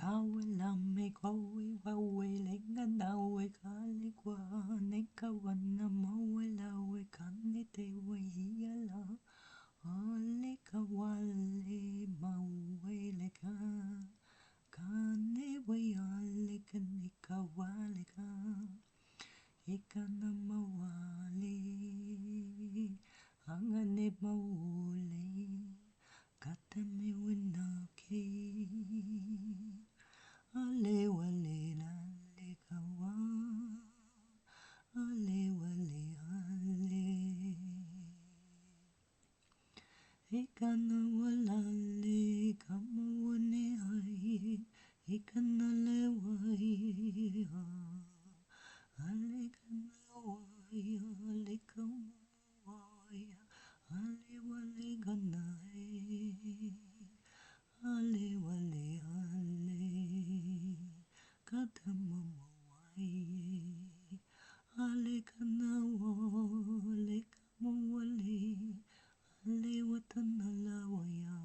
Kawalame kowe wawe lenga nawe kali kwa neka wana mawe lawe kani te wahiala ole kawale mawe leka kane wayale kanika wale ka ikana mawale angane maule katame winake ale wale lale kawa ale wale ale ikana walale kama wane hai ikana le wai ha ale kana wai ale kama wai ale wale gana ale wale ale katamama wai ale kana wale kama wale ale watana la waya